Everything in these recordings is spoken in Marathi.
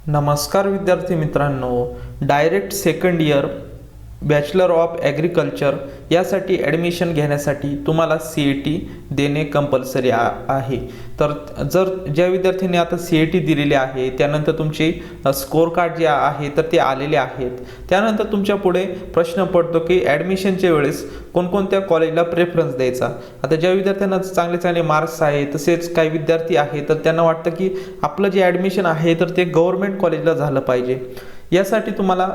नमस्कार विद्यार्थी मित्रांनो, direct second year bachelor of agriculture यासाठी ॲडमिशन घेण्यासाठी तुम्हाला CET देणे कंपल्सरी आहे। तर जर ज्या विद्यार्थ्यांनी आता CET दिलेली आहे त्यानंतर तुमचे स्कोर कार्ड जे आहे तर ते आलेले आहेत, त्यानंतर तुमच्या पुढे प्रश्न पडतो की ॲडमिशनच्या वेळेस कोणकोणत्या कॉलेजला प्रेफरन्स द्यायचा। आता ज्या विद्यार्थ्यांना चांगले चांगले मार्क्स आहे तसेच काही विद्यार्थी आहे तर त्यांना वाटतं की आपलं जे ॲडमिशन आहे तर ते गव्हर्नमेंट कॉलेजला झालं पाहिजे। यासाठी तुम्हाला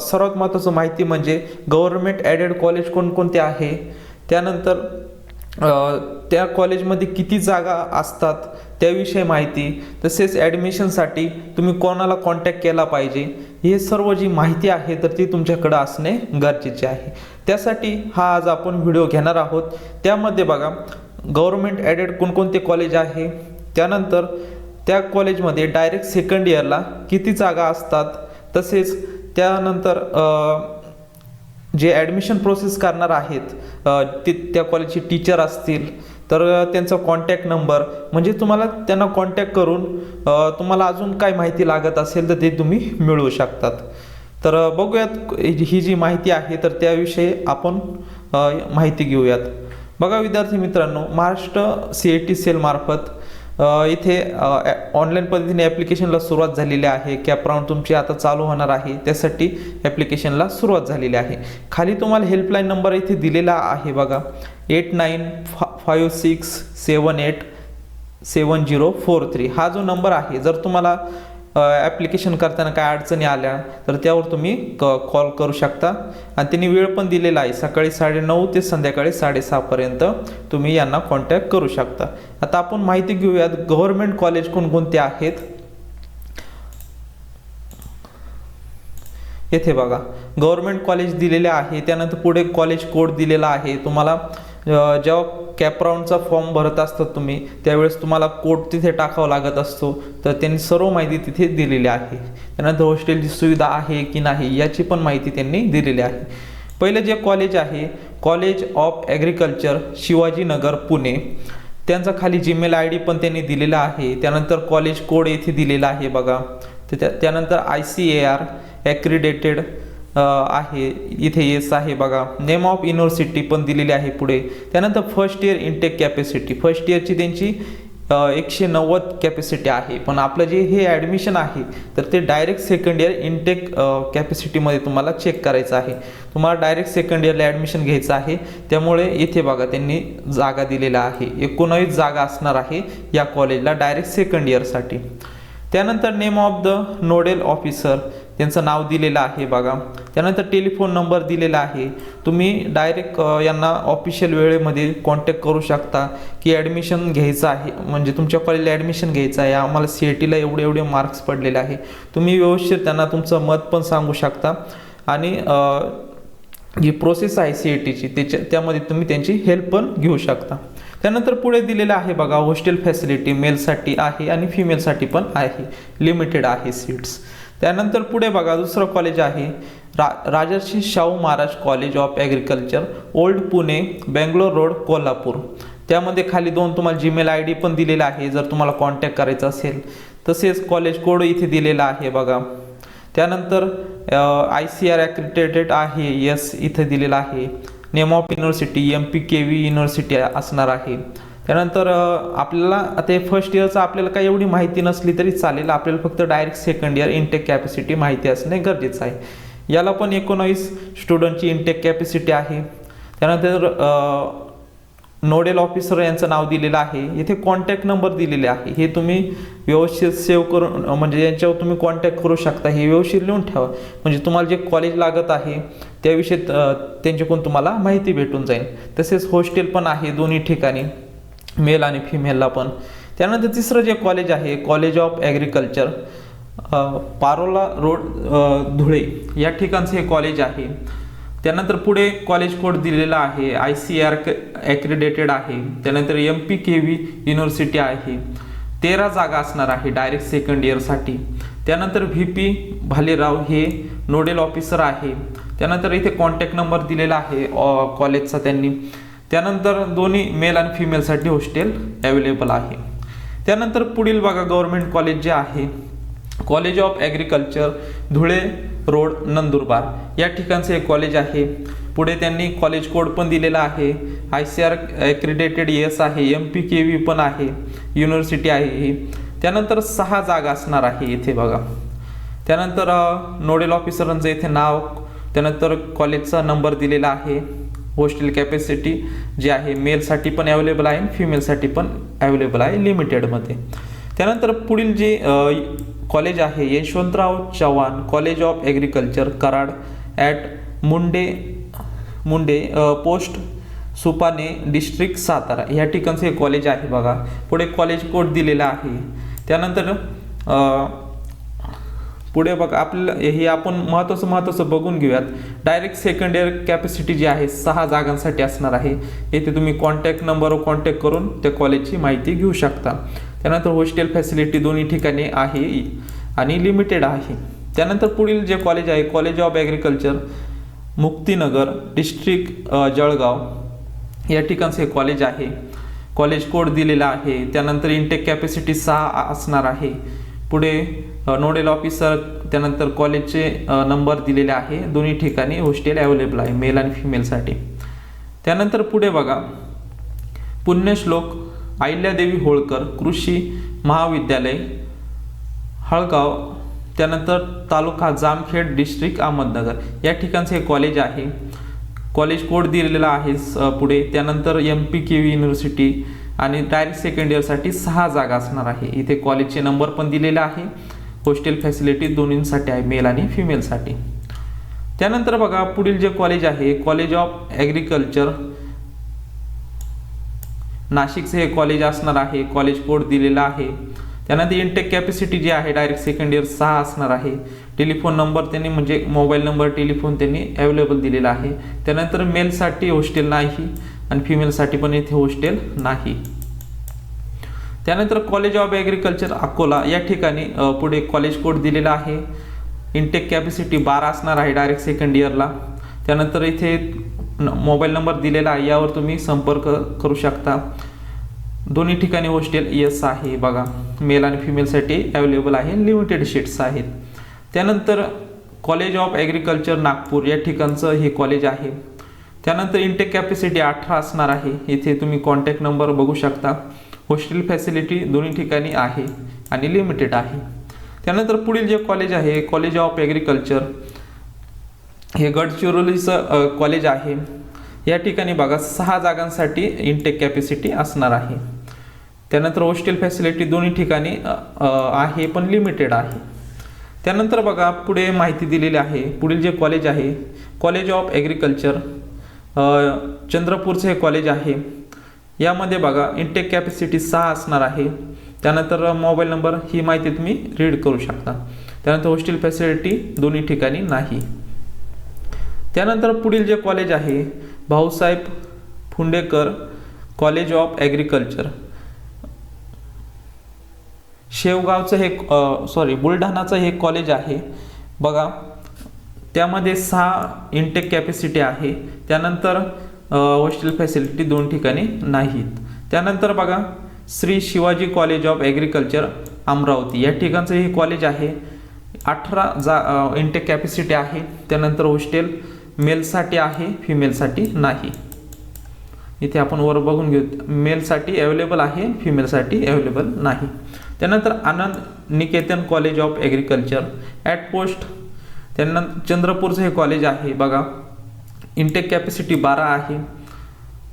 सर्वात महत्त्वाचं माहिती म्हणजे गव्हर्नमेंट ॲडेड कॉलेज कोणकोणते आहे, त्यानंतर त्या कॉलेजमध्ये किती जागा असतात त्याविषयी माहिती, तसेच ॲडमिशनसाठी तुम्ही कोणाला कॉन्टॅक्ट केला पाहिजे, हे सर्व जी माहिती आहे तर ती तुमच्याकडे असणे गरजेचे आहे। त्यासाठी हा आज आपण व्हिडिओ घेणार आहोत। त्यामध्ये बघा गव्हर्नमेंट ॲडेड कोणकोणते कॉलेज आहे, त्यानंतर त्या कॉलेजमध्ये डायरेक्ट सेकंड इयरला किती जागा असतात, तसेच त्यानंतर जे ॲडमिशन प्रोसेस करणार आहेत त्या कॉलेजचे टीचर असतील तर त्यांचा कॉन्टॅक्ट नंबर, म्हणजे तुम्हाला त्यांना कॉन्टॅक्ट करून तुम्हाला अजून काय माहिती लागत असेल तर ते तुम्ही मिळवू शकतात। तर बघूयात ही जी माहिती आहे तर त्याविषयी आपण माहिती घेऊयात। बघा विद्यार्थी मित्रांनो, महाराष्ट्र CET सेल मार्फत इथे ऑनलाईन पद्धतीने ॲप्लिकेशनला सुरुवात झालेली आहे। कॅप राऊंड तुमची आता चालू होणार आहे, त्यासाठी ॲप्लिकेशनला सुरुवात झालेली आहे। खाली तुम्हाला हेल्पलाईन नंबर इथे दिलेला आहे बघा, 8956787043 हा जो नंबर आहे। जर तुम्हाला ॲप्लिकेशन करताना काय अडचणी आल्या तर त्यावर तुम्ही कॉल करू शकता आणि त्यांनी वेळ पण दिलेला आहे, सकाळी 9:30 ते संध्याकाळी 6:30 पर्यंत तुम्ही यांना कॉन्टॅक्ट करू शकता। आता आपण माहिती घेऊयात गव्हर्नमेंट कॉलेज कोणकोणते आहेत। येथे बघा गव्हर्नमेंट कॉलेज दिलेले आहे, त्यानंतर पुढे कॉलेज कोड दिलेला आहे। तुम्हाला जेव्हा कॅप राऊंडचा फॉर्म भरत असतात तुम्ही त्यावेळेस तुम्हाला कोड तिथे टाकावा लागत असतो, तर त्यांनी सर्व माहिती तिथे दिलेली आहे। त्यानंतर हॉस्टेलची सुविधा आहे की नाही याची पण माहिती त्यांनी दिलेली आहे। पहिले जे कॉलेज आहे college of agriculture Shivajinagar Pune, त्यांचा खाली जीमेल ID पण त्यांनी दिलेला आहे। त्यानंतर कॉलेज कोड येथे दिलेला आहे बघा, त्यानंतर ICAR ॲक्रिडेटेड आहे, इथे येस आहे बघा। नेम ऑफ युनिव्हर्सिटी पण दिलेली आहे पुढे। त्यानंतर first year intake capacity, first इयरची त्यांची 190 कॅपॅसिटी आहे, पण आपलं जे हे ॲडमिशन आहे तर ते डायरेक्ट सेकंड इयर इनटेक कॅपॅसिटीमध्ये तुम्हाला चेक करायचं आहे। तुम्हाला डायरेक्ट सेकंड इयरला ॲडमिशन घ्यायचं आहे, त्यामुळे इथे बघा त्यांनी जागा दिलेला आहे, 19 जागा असणार आहे या कॉलेजला डायरेक्ट सेकंड इयरसाठी। त्यानंतर name of the nodal officer त्यांचं नाव दिलेलं आहे बघा। त्यानंतर टेलिफोन नंबर दिलेला आहे, तुम्ही डायरेक्ट यांना ऑफिशियल वेळेमध्ये कॉन्टॅक्ट करू शकता की ॲडमिशन घ्यायचं आहे, म्हणजे तुमच्या कॉलेजला ॲडमिशन घ्यायचं आहे, आम्हाला CETला एवढे मार्क्स पडलेले आहे। तुम्ही व्यवस्थित त्यांना तुमचं मत पण सांगू शकता आणि जी प्रोसेस आहे CETची त्यामध्ये तुम्ही त्यांची हेल्प पण घेऊ शकता। त्यानंतर पुढे दिलेलं आहे बघा हॉस्टेल फॅसिलिटी मेलसाठी आहे आणि फिमेलसाठी पण आहे, लिमिटेड आहे सीट्स। त्यानंतर पुढे बघा दुसरं कॉलेज आहे Rajarshi Shahu Maharaj college of agriculture old Pune Bangalore road Kolhapur, त्यामध्ये खाली तुम्हाला जीमेल ID पण दिलेला आहे जर तुम्हाला कॉन्टॅक्ट करायचा असेल, तसेच कॉलेज कोड इथे दिलेला आहे बघा। त्यानंतर ICAR ॲक्रिडेटेड आहे, यस इथे दिलेला आहे। Name of university MPKV university असणार आहे। त्यानंतर आपल्याला आता फर्स्ट इयरचं आपल्याला काही एवढी माहिती नसली तरी चालेल, आपल्याला फक्त direct second year intake capacity माहिती असणे गरजेचं आहे। याला पण 19 स्टुडंटची इनटेक कॅपॅसिटी आहे। त्यानंतर नोडल ऑफिसर यांचं नाव दिलेलं आहे, इथे कॉन्टॅक्ट नंबर दिलेले आहे, हे तुम्ही व्यवस्थित सेव्ह करून म्हणजे यांच्यावर तुम्ही कॉन्टॅक्ट करू शकता, हे व्यवस्थित लिहून ठेवा, म्हणजे तुम्हाला जे कॉलेज लागत आहे त्याविषयी त्यांच्याकडून तुम्हाला माहिती भेटून जाईल। तसेच हॉस्टेल पण आहे दोन्ही ठिकाणी, मेल आणि फिमेलला पण। त्यानंतर तिसरं जे कॉलेज आहे college of agriculture Parola road Dhule या ठिकाणचं हे कॉलेज आहे। त्यानंतर पुढे कॉलेज कोड दिलेला आहे, ICAR ॲक्रिडेटेड आहे। त्यानंतर MPKV युनिव्हर्सिटी आहे, 13 जागा असणार आहे डायरेक्ट सेकंड इयरसाठी। त्यानंतर VP भालेराव हे नोडल ऑफिसर आहे। त्यानंतर इथे कॉन्टॅक्ट नंबर दिलेला आहे कॉलेजचा त्यांनी। त्यानंतर दोन्ही मेल आणि फिमेलसाठी हॉस्टेल अवेलेबल आहे। त्यानंतर पुढील बघा गव्हर्नमेंट कॉलेज जे आहे college of agriculture Dhule road Nandurbar या ठिकाणचं हे कॉलेज आहे. पुढे त्यांनी कॉलेज कोड पण दिलेला आहे. ICAR ॲक्रिडेटेड येस आहे. MPKV पण आहे. युनिव्हर्सिटी आहे ही. त्यानंतर 6 जागा असणार आहे इथे बघा. त्यानंतर नोडल ऑफिसरांचं इथे नाव, त्यानंतर कॉलेजचा नंबर दिलेला आहे. हॉस्टेल कॅपॅसिटी जी आहे मेलसाठी पण अवेलेबल आहे, फिमेलसाठी पण अवेलेबल आहे लिमिटेडमध्ये. त्यानंतर पुढील जे कॉलेज आहे Yashwantrao Chavan college of agriculture Karad at Munde post सुपाने डिस्ट्रिक्ट सातारा या ठिकाणचं हे कॉलेज आहे बघा. पुढे कॉलेज कोड दिलेला आहे. त्यानंतर पुढे बघा आपल्याला हे आपण महत्त्वाचं बघून घेऊयात. डायरेक्ट सेकंड इयर कॅपॅसिटी जी आहे 6 जागांसाठी असणार आहे. येथे तुम्ही कॉन्टॅक्ट नंबरवर कॉन्टॅक्ट करून त्या कॉलेजची माहिती घेऊ शकता. त्यानंतर हॉस्टेल फॅसिलिटी दोन्ही ठिकाणी आहे आणि लिमिटेड आहे. त्यानंतर पुढील जे कॉलेज आहे college of agriculture Muktinagar district Jalgaon या ठिकाणचं हे कॉलेज आहे. कॉलेज कोड दिलेला आहे. त्यानंतर इंटेक कॅपॅसिटी 6 असणार आहे. पुढे नोडल ऑफिसर, त्यानंतर कॉलेजचे नंबर दिलेले आहे. दोन्ही ठिकाणी हॉस्टेल अवेलेबल आहे मेल आणि फिमेलसाठी. त्यानंतर पुढे बघा पुण्यश्लोक अहिल्यादेवी होळकर कृषी महाविद्यालय हळगाव, त्यानंतर तालुका जामखेड डिस्ट्रिक्ट अहमदनगर या ठिकाणचे हे कॉलेज आहे. कॉलेज कोड दिलेला आहे पुढे. त्यानंतर MPKV युनिव्हर्सिटी आणि डायरेक्ट सेकंड इयरसाठी 6 जागा असणार आहे. इथे कॉलेजचे नंबर पण दिलेला आहे. हॉस्टेल फॅसिलिटी दोन्हींसाठी आहे मेल आणि फिमेलसाठी. त्यानंतर बघा पुढील जे कॉलेज आहे कॉलेज ऑफ ॲग्रिकल्चर नाशिकचे हे कॉलेज असणार आहे. कॉलेज कोड दिलेला आहे. त्यानंतर इंटेक कॅपॅसिटी जी आहे डायरेक्ट सेकंड इयर 6 असणार आहे. टेलिफोन नंबर त्यांनी म्हणजे मोबाईल नंबर टेलिफोन त्यांनी अवेलेबल दिलेला आहे. त्यानंतर मेलसाठी हॉस्टेल नाही आणि फिमेलसाठी पण इथे हॉस्टेल नाही. त्यानंतर कॉलेज ऑफ ॲग्रिकल्चर अकोला या ठिकाणी पुढे कॉलेज कोड दिलेला आहे. इंटेक कॅपॅसिटी 12 असणार आहे डायरेक्ट सेकंड इयरला. त्यानंतर इथे मोबाईल नंबर दिलेला आहे, यावर तुम्ही संपर्क करू शकता. दोन्ही ठिकाणी हॉस्टेल येस आहे बघा. मेल आणि फिमेलसाठी अवेलेबल आहे. लिमिटेड सीट्स आहेत. त्यानंतर कॉलेज ऑफ ॲग्रिकल्चर नागपूर या ठिकाणचं हे कॉलेज आहे. त्यानंतर इंटेक कॅपॅसिटी 18 असणार आहे. इथे तुम्ही कॉन्टॅक्ट नंबर बघू शकता. हॉस्टेल फॅसिलिटी दोन्ही ठिकाणी आहे आणि लिमिटेड आहे. त्यानंतर पुढील जे कॉलेज आहे कॉलेज ऑफ ॲग्रिकल्चर हे गडचिरोलीचं कॉलेज आहे. या ठिकाणी बघा 6 जागांसाठी इंटेक कॅपॅसिटी असणार आहे. त्यानंतर हॉस्टेल फॅसिलिटी दोन्ही ठिकाणी आहे पण लिमिटेड आहे. त्यानंतर बघा पुढे माहिती दिलेली आहे. पुढील जे कॉलेज आहे कॉलेज ऑफ ॲग्रिकल्चर चंद्रपूरचे हे कॉलेज आहे. यामध्ये बघा इंटेक कॅपॅसिटी 6 असणार आहे. त्यानंतर मोबाईल नंबर ही माहिती तुम्ही रीड करू शकता. त्यानंतर हॉस्टेल फॅसिलिटी दोन्ही ठिकाणी नाही. त्यानंतर पुढील जे कॉलेज आहे भाऊसाहेब फुंडेकर कॉलेज ऑफ ॲग्रिकल्चर शेवगावचं हे बुलढाणाचं हे कॉलेज आहे बघा. त्यामध्ये 6 इंटेक कॅपॅसिटी आहे. त्यानंतर हॉस्टेल फॅसिलिटी 2 ठिकाणी नाहीत. त्यानंतर बघा Shri Shivaji college of agriculture Amravati या ठिकाणचं हे कॉलेज आहे. 18 इंटेक कॅपॅसिटी आहे. त्यानंतर हॉस्टेल मेलसाठी आहे, फिमेलसाठी नाही. इथे आपण वर बघून घेऊ. मेलसाठी अवेलेबल आहे, फिमेलसाठी अवेलेबल नाही. त्यानंतर Anand Niketan college of agriculture at post त्यानंतर चंद्रपूरचं हे कॉलेज आहे बघा. इंटेक कॅपॅसिटी 12 आहे.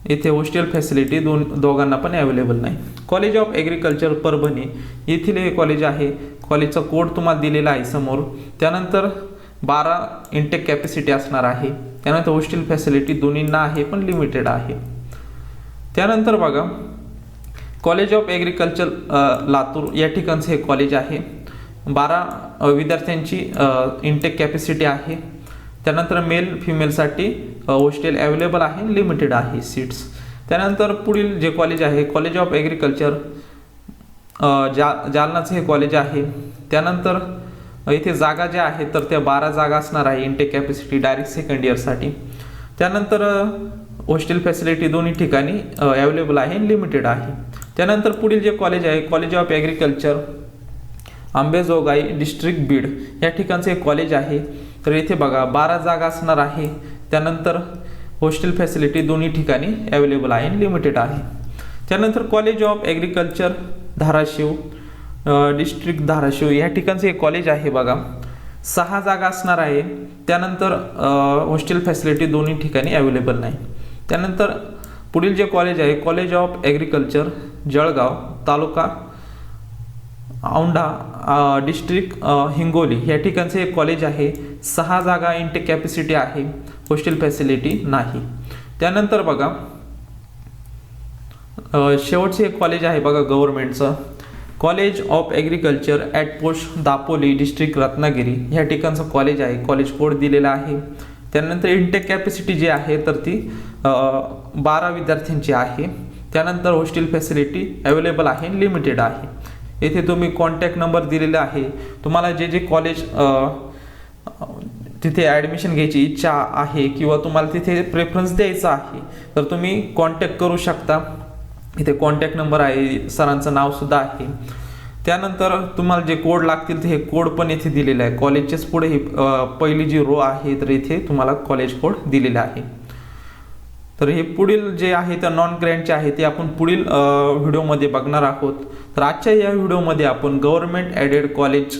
इथे हॉस्टेल फॅसिलिटी दोघांना पण अवेलेबल नाही. कॉलेज ऑफ ॲग्रिकल्चर परभणी येथील हे कॉलेज आहे. कॉलेजचा कोड तुम्हाला दिलेला आहे समोर. त्यानंतर 12 इंटेक कॅपॅसिटी असणार आहे. त्यानंतर हॉस्टेल फॅसिलिटी दोन्हींना आहे पण लिमिटेड आहे. त्यानंतर बघा कॉलेज ऑफ ॲग्रिकल्चर लातूर या ठिकाणचं हे कॉलेज आहे. 12 विद्यार्थ्यांची इंटेक कॅपॅसिटी आहे. त्यानंतर मेल फिमेलसाठी हॉस्टेल अवेलेबल आहे, लिमिटेड आहे सीट्स. त्यानंतर पुढील जे कॉलेज आहे कॉलेज ऑफ ॲग्रिकल्चर जालनाचं हे कॉलेज आहे. त्यानंतर इथे जागा ज्या आहेत तर त्या 12 जागा असणार आहे इंटेक कॅपॅसिटी डायरेक्ट सेकंड इयरसाठी. त्यानंतर हॉस्टेल फॅसिलिटी दोन्ही ठिकाणी अवेलेबल आहे, लिमिटेड आहे. त्यानंतर पुढील जे कॉलेज आहे college of agriculture Ambejogai district Beed या ठिकाणचे एक कॉलेज आहे. तर इथे बघा 12 जागा असणार आहे. त्यानंतर हॉस्टेल फॅसिलिटी दोन्ही ठिकाणी अवेलेबल आहे, लिमिटेड आहे. त्यानंतर college of agriculture Dharashiv district Dharashiv या ठिकाणचे एक कॉलेज आहे बघा, 6 जागा असणार आहे. त्यानंतर हॉस्टेल फॅसिलिटी दोन्ही ठिकाणी अवेलेबल नाही. त्यानंतर पुढील जे कॉलेज आहे college of agriculture Jalgaon taluka Aundha district Hingoli या ठिकाणचे एक कॉलेज आहे. 6 जागा इंटेक कॅपॅसिटी आहे, हॉस्टेल फॅसिलिटी नाही. त्यानंतर बघा शेवटचे एक कॉलेज आहे बघा गव्हर्नमेंटचं, college of agriculture at post Dapoli district Ratnagiri या ठिकाणचं कॉलेज आहे. कॉलेज कोड दिलेला आहे. त्यानंतर इंटेक कॅपॅसिटी जी आहे तर ती 12 विद्यार्थ्यांची आहे. त्यानंतर हॉस्टेल फॅसिलिटी अवेलेबल आहे, लिमिटेड आहे. येथे तुम्ही कॉन्टॅक्ट नंबर दिलेला आहे. तुम्हाला जे कॉलेज तिथे ॲडमिशन घ्यायची इच्छा आहे किंवा तुम्हाला तिथे प्रेफरन्स द्यायचा आहे तर तुम्ही कॉन्टॅक्ट करू शकता. इथे कॉन्टॅक्ट नंबर आहे, सरांचं नावसुद्धा आहे. त्यानंतर तुम्हाला जे कोड लागतील ते हे कोड पण इथे दिलेलं आहे. कॉलेजचेच पुढे ही पहिली जी रो आहे तर इथे तुम्हाला कॉलेज कोड दिलेला आहे. तर हे पुढील जे आहे तर नॉन ग्रँटचे आहे ते आपण पुढील व्हिडिओमध्ये बघणार आहोत. तर आजच्या या व्हिडिओमध्ये आपण गव्हर्नमेंट ॲडेड कॉलेज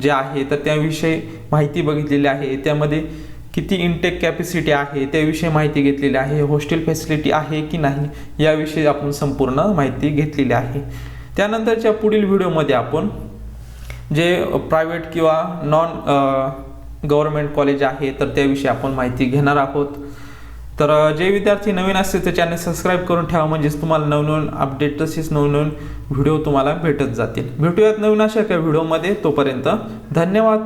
जे आहे तर त्याविषयी माहिती बघितलेली आहे. त्यामध्ये किती इंटेक कॅपॅसिटी आहे त्याविषयी माहिती घेतलेली आहे, हॉस्टेल फॅसिलिटी आहे की नाही याविषयी आपण संपूर्ण माहिती घेतलेली आहे. त्यानंतरच्या पुढील व्हिडिओमध्ये आपण जे प्रायव्हेट किंवा नॉन गव्हर्नमेंट कॉलेज आहे तर त्याविषयी आपण माहिती घेणार आहोत. तर जे विद्यार्थी नवीन असतील ते चॅनल सबस्क्राईब करून ठेवा, म्हणजेच तुम्हाला नवनवीन अपडेट तसेच नवनवीन व्हिडिओ तुम्हाला भेटत जातील. भेटूयात नवीन अशा एका व्हिडिओमध्ये. तोपर्यंत धन्यवाद.